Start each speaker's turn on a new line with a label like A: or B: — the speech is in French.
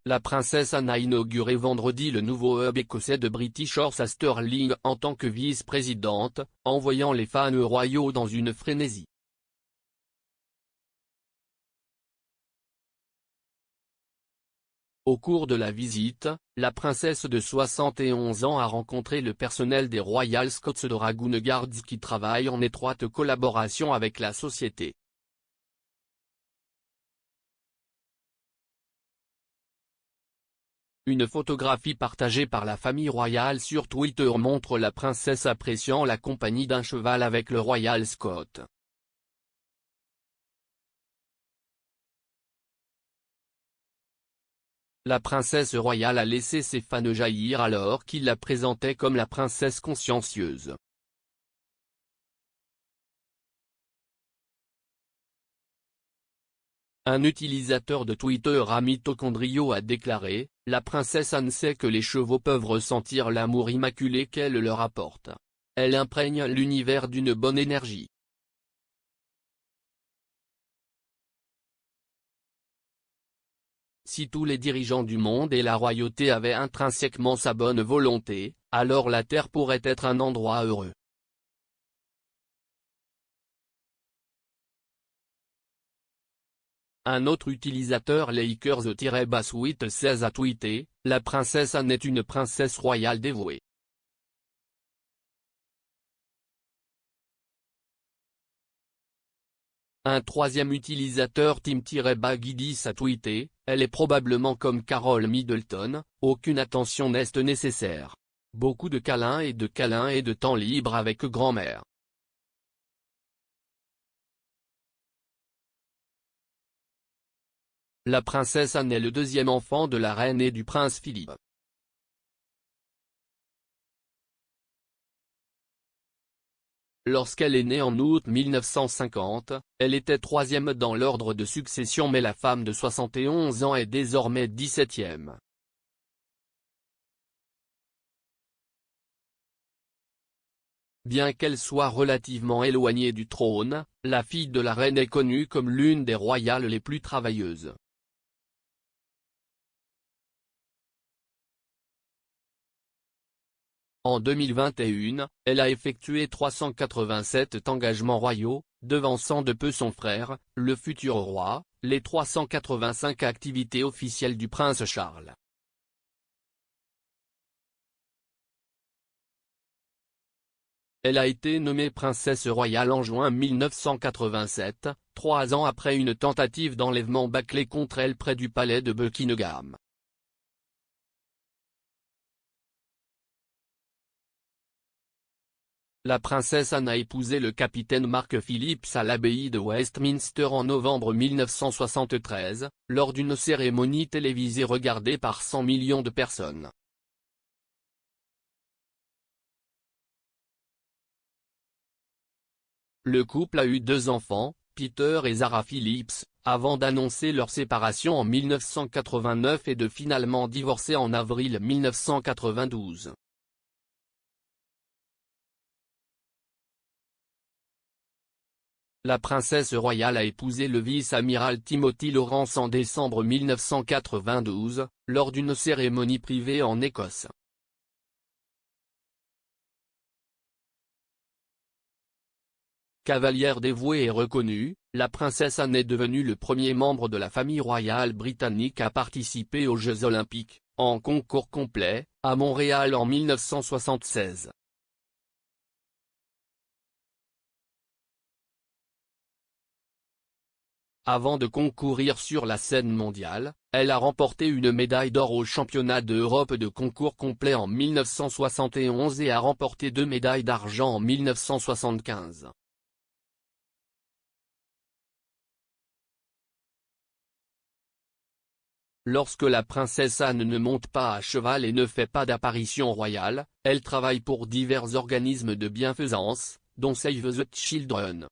A: La princesse Anne a inauguré vendredi le nouveau hub écossais de British Horse à Stirling en tant que vice-présidente, envoyant les fans royaux dans une frénésie. Au cours de la visite, la princesse de 71 ans a rencontré le personnel des Royal Scots Dragoon Guards qui travaillent en étroite collaboration avec la société. Une photographie partagée par la famille royale sur Twitter montre la princesse appréciant la compagnie d'un cheval avec le Royal Scot. La princesse royale a laissé ses fans jaillir alors qu'il la présentait comme la princesse consciencieuse. Un utilisateur de Twitter à Mitochondrio a déclaré « La princesse Anne sait que les chevaux peuvent ressentir l'amour immaculé qu'elle leur apporte. Elle imprègne l'univers d'une bonne énergie. » Si tous les dirigeants du monde et la royauté avaient intrinsèquement sa bonne volonté, alors la Terre pourrait être un endroit heureux. Un autre utilisateur Lakers-Bassuit16 a tweeté « La princesse Anne est une princesse royale dévouée. » Un troisième utilisateur Tim-Bagidis a tweeté « Elle est probablement comme Carol Middleton, aucune attention n'est nécessaire. Beaucoup de câlins et de temps libre avec grand-mère. » La princesse Anne est le deuxième enfant de la reine et du prince Philippe. Lorsqu'elle est née en août 1950, elle était troisième dans l'ordre de succession mais la femme de 71 ans est désormais 17e. Bien qu'elle soit relativement éloignée du trône, la fille de la reine est connue comme l'une des royales les plus travailleuses. En 2021, elle a effectué 387 engagements royaux, devançant de peu son frère, le futur roi, les 385 activités officielles du prince Charles. Elle a été nommée princesse royale en juin 1987, 3 ans après une tentative d'enlèvement bâclée contre elle près du palais de Buckingham. La princesse Anne a épousé le capitaine Mark Phillips à l'abbaye de Westminster en novembre 1973, lors d'une cérémonie télévisée regardée par 100 millions de personnes. Le couple a eu 2 enfants, Peter et Zara Phillips, avant d'annoncer leur séparation en 1989 et de finalement divorcer en avril 1992. La princesse royale a épousé le vice-amiral Timothy Lawrence en décembre 1992, lors d'une cérémonie privée en Écosse. Cavalière dévouée et reconnue, la princesse Anne est devenue le premier membre de la famille royale britannique à participer aux Jeux olympiques, en concours complet, à Montréal en 1976. Avant de concourir sur la scène mondiale, elle a remporté une médaille d'or aux championnats d'Europe de concours complet en 1971 et a remporté 2 médailles d'argent en 1975. Lorsque la princesse Anne ne monte pas à cheval et ne fait pas d'apparition royale, elle travaille pour divers organismes de bienfaisance, dont Save the Children.